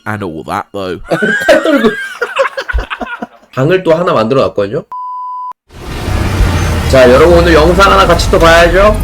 and all that though. 팔 떨고 방을 또 하나 만들어 놨거든요. 자, 여러분 오늘 영상 하나 같이 또 봐야죠.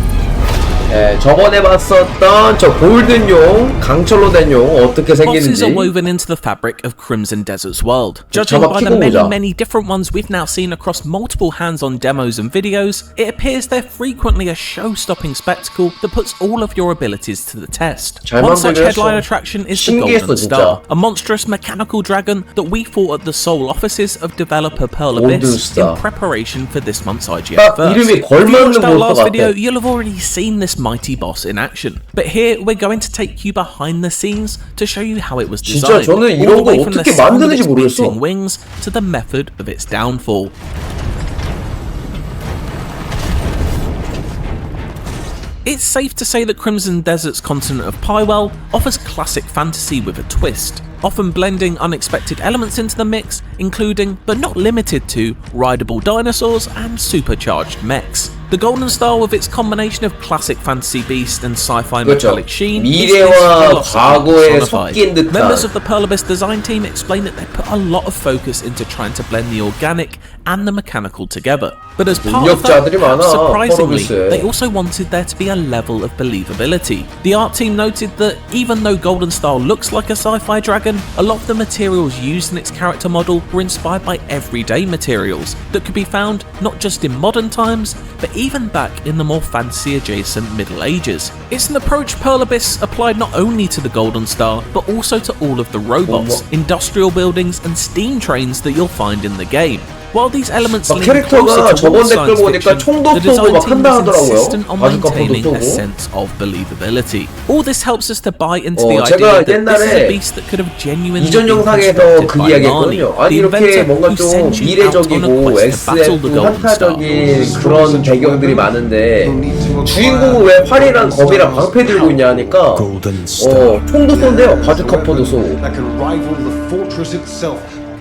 예, 저번에 봤었던 저 골든용, 강철로 된 용 어떻게 Boxes are 생기는지. woven into the fabric of Crimson Desert's world. Judging by the many different ones we've now seen across multiple hands-on demos and videos, it appears they're frequently a show-stopping spectacle that puts all of your abilities to the test. One such headline attraction is the Golden Star, a monstrous mechanical dragon that we fought at the sole offices of developer Pearl Abyss in preparation for this month's IGF First. If you watched our last video, you'll have already seen this mighty boss in action. But here we're going to take you behind the scenes to show you how it was designed, all the way from the sound of its beating wings to the method of its downfall. It's safe to say that Crimson Desert's continent of Pywell offers classic fantasy with a twist, often blending unexpected elements into the mix, including, but not limited to, rideable dinosaurs and supercharged mechs. The Golden Star, with its combination of classic fantasy beast and sci-fi metallic sheen, 미래와 과거에 섞인 듯한. Members of the Pearl Abyss design team explain that they put a lot of focus into trying to blend the organic and the mechanical together. But as part of that, surprisingly, they also wanted there to be a level of believability. The art team noted that even though Golden Star looks like a sci-fi dragon, a lot of the materials used in its character model were inspired by everyday materials that could be found not just in modern times, but even back in the more fantasy-adjacent Middle Ages. It's an approach Pearl Abyss applied not only to the Golden Star, but also to all of the robots, industrial buildings and steam trains that you'll find in the game. While these elements lean closer towards science fiction, the design team is insistent on maintaining a sense of believability. All this helps us to buy into the idea that this is a beast that could have genuinely been constructed by Marnie, the inventor who sends you out on a quest to battle the Golden Star. 그런 배경들이 많은데 주인공은 왜 활이랑 검이랑 방패 들고 있냐 하니까 총도 쏜대요. 바주카포도 쏘고.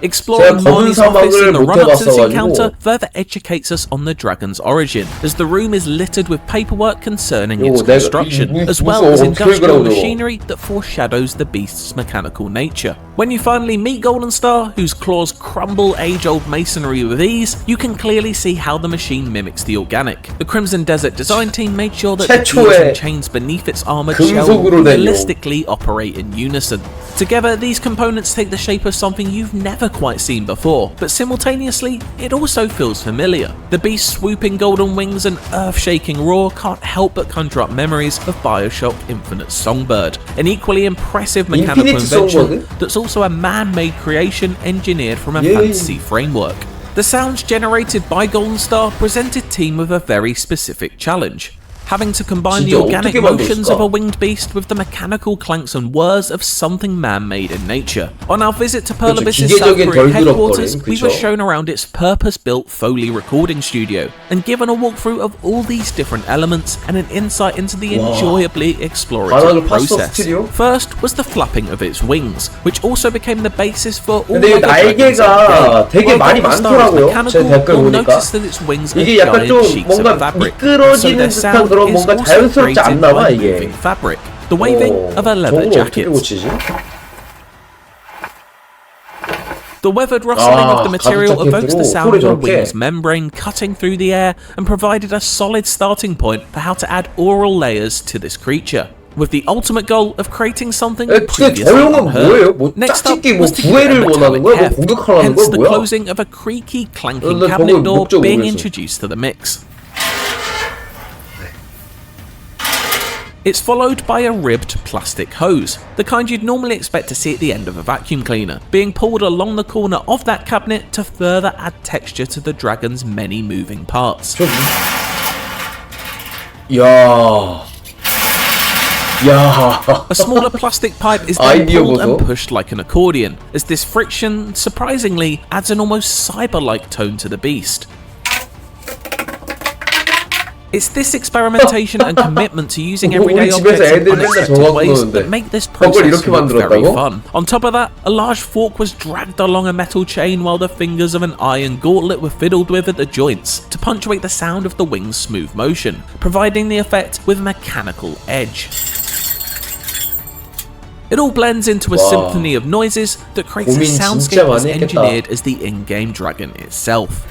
Exploring Marnie's office in the run-up to this encounter further educates us on the dragon's origin, as the room is littered with paperwork concerning its construction, as well as industrial machinery that foreshadows the beast's mechanical nature. When you finally meet Golden Star, whose claws crumble age-old masonry with ease, you can clearly see how the machine mimics the organic. The Crimson Desert design team made sure that the gears and chains beneath its armoured shell realistically operate in unison. Together, these components take the shape of something you've never quite seen before, but simultaneously, it also feels familiar. The beast's swooping golden wings and earth-shaking roar can't help but conjure up memories of Bioshock Infinite Songbird, an equally impressive mechanical invention that's also a man-made creation engineered from a fantasy framework. The sounds generated by Golden Star presented team with a very specific challenge. Having to combine the organic motions of a winged beast with the mechanical clanks and whirs of something man-made in nature. On our visit to Pearl Abyss's South Korean headquarters, we were shown around its purpose-built Foley recording studio and given a walkthrough of all these different elements and an insight into the enjoyably explorative process. First was the flapping of its wings, which also became the basis for all the 날개가 되게 많이 많더라고요. 제 댓글 보니까 이게 약간 좀 뭔가 미끄러지는 듯한 그런 뭔가 자연스럽지 않나 봐 이게. The waving of a leather jacket. The weathered rustling of the material evokes the sound of a wing's membrane cutting through the air and provided a solid starting point for how to add aural layers to this creature, with the ultimate goal of creating something previously unheard. Next up was to get a metallic heft, hence the closing of a creaky, clanking cabinet door being introduced to the mix. It's followed by a ribbed plastic hose, the kind you'd normally expect to see at the end of a vacuum cleaner, being pulled along the corner of that cabinet to further add texture to the dragon's many moving parts. Yeah. A smaller plastic pipe is then pulled and pushed like an accordion, as this friction, surprisingly, adds an almost cyber-like tone to the beast. It's this experimentation and commitment to using everyday objects in unexpected ways that make this process look very fun. On top of that, a large fork was dragged along a metal chain while the fingers of an iron gauntlet were fiddled with at the joints to punctuate the sound of the wing's smooth motion, providing the effect with mechanical edge. It all blends into a symphony of noises that creates a soundscape as engineered as the in-game dragon itself.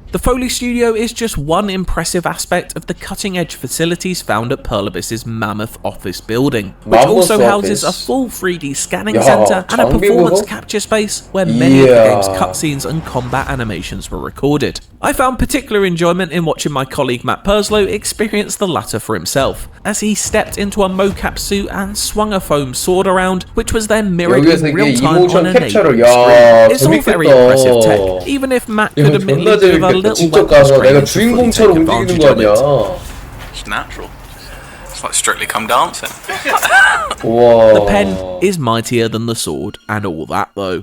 The Foley Studio is just one impressive aspect of the cutting-edge facilities found at Pearl Abyss's mammoth office building, which also houses a full 3D scanning center and a performance capture space where many of the game's cutscenes and combat animations were recorded. I found particular enjoyment in watching my colleague Matt Purslow experience the latter for himself, as he stepped into a mocap suit and swung a foam sword around, which was then mirrored in real time on a neighboring screen. It's all very impressive tech, even if Matt could admit with a little 직접 가서 내가 주인공처럼 움직이는 거 아니야. It's natural. It's like Strictly Come Dancing. The pen is mightier than the sword, and all that though.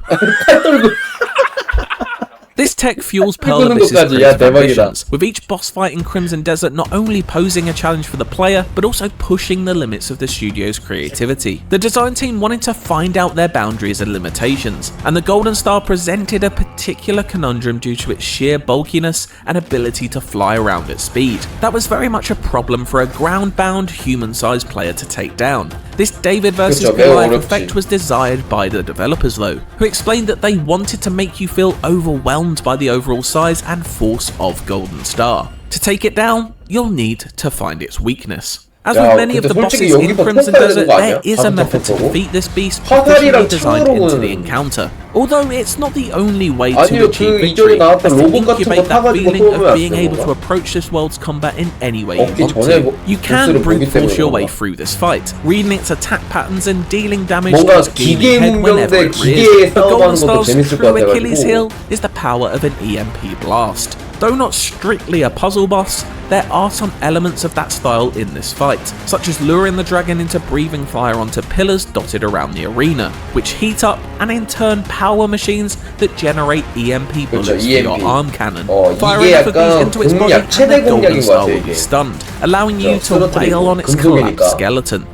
This tech fuels Pearl Abyss's creative ambitions, with each boss fight in Crimson Desert not only posing a challenge for the player, but also pushing the limits of the studio's creativity. The design team wanted to find out their boundaries and limitations, and the Golden Star presented a particular conundrum due to its sheer bulkiness and ability to fly around at speed. That was very much a problem for a ground-bound, human-sized player to take down. This David vs Goliath effect was desired by the developers though, who explained that they wanted to make you feel overwhelmed by the overall size and force of Golden Star. To take it down, you'll need to find its weakness. As with many of the bosses in Crimson Desert, there is a method to defeat this beast professionally designed into the encounter. Although it's not the only way to achieve victory, as to incubate that feeling of being able to approach this world's combat in any way you want to. You can brute force your way through this fight, reading its attack patterns and dealing damage to its gleaming head whenever it rears. But Golden Star's true Achilles heel is the power of an EMP blast. Though not strictly a puzzle boss, there are some elements of that style in this fight, such as luring the dragon into breathing fire onto pillars dotted around the arena, which heat up and in turn power machines that generate EMP bullets for your arm cannon. Firing enough of these into its body and the Golden Star will be stunned, allowing you to wail on its collapsed skeleton.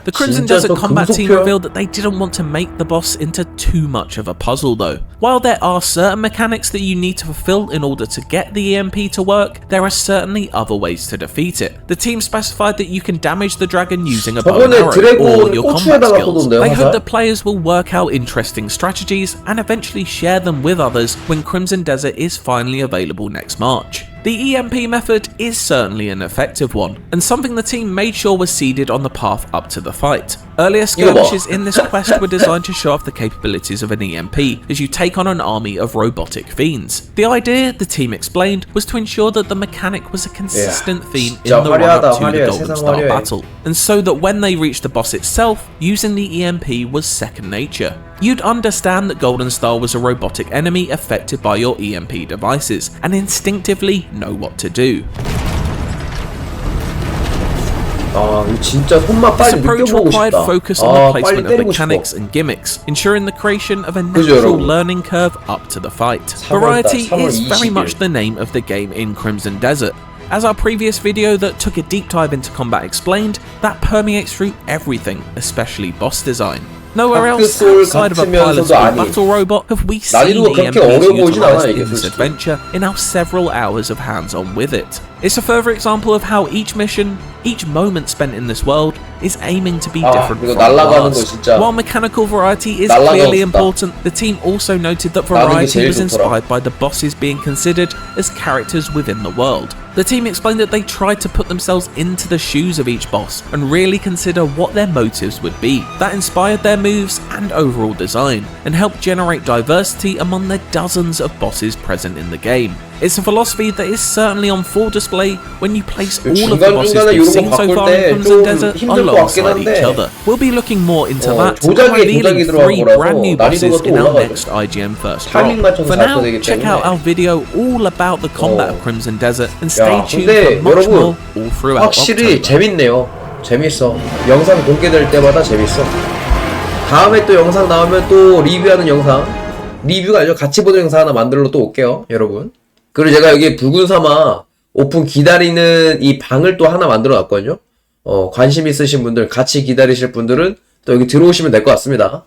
The Crimson Desert combat team revealed that they didn't want to make the boss into too much of a puzzle though. While there are certain mechanics that you need to fulfill in order to get the EMP to work, there are certainly other ways to defeat it. The team specified that you can damage the dragon using a bow and arrow or your combat skills. They hope that players will work out interesting strategies and eventually share them with others when Crimson Desert is finally available next March. The EMP method is certainly an effective one, and something the team made sure was seeded on the path up to the fight. Earlier skirmishes in this quest were designed to show off the capabilities of an EMP as you take on an army of robotic fiends. The idea, the team explained, was to ensure that the mechanic was a consistent theme in the run-up to the Golden Star battle, and so that when they reached the boss itself, using the EMP was second nature. You'd understand that Golden Star was a robotic enemy affected by your EMP devices, and instinctively know what to do. This approach required focus on the placement of mechanics and gimmicks, ensuring the creation of a natural learning curve up to the fight. Variety is very much the name of the game in Crimson Desert. As our previous video that took a deep dive into combat explained, that permeates through everything, especially boss design. Nowhere else outside of a pilot's battle robot have we seen EMPs utilised in this adventure in our several hours of hands-on with it. It's a further example of how each mission, each moment spent in this world, is aiming to be different from the last. While mechanical variety is clearly important, the team also noted that variety was inspired by the bosses being considered as characters within the world. The team explained that they tried to put themselves into the shoes of each boss and really consider what their motives would be. That inspired their moves and overall design, and helped generate diversity among the dozens of bosses present in the game. It's a philosophy that is certainly on full display when you place all of the bosses we've seen so far in Crimson Desert alongside each other. We'll be looking more into that and revealing 3 brand new bosses in our next IGN First Drop. For now, check out our video all about the combat of Crimson Desert and stay tuned for much more all throughout 확실히 October. 재밌네요. 재밌어. 영상 공개될 때마다 재밌어. 다음에 또 영상 나오면 또 리뷰하는 영상, 리뷰가 아니죠, 같이 보는 영상 하나 만들러 또 올게요, 여러분. 그리고 제가 여기 붉은 사막 오픈 기다리는 이 방을 또 하나 만들어 놨거든요. 관심 있으신 분들, 같이 기다리실 분들은 또 여기 들어오시면 될 것 같습니다.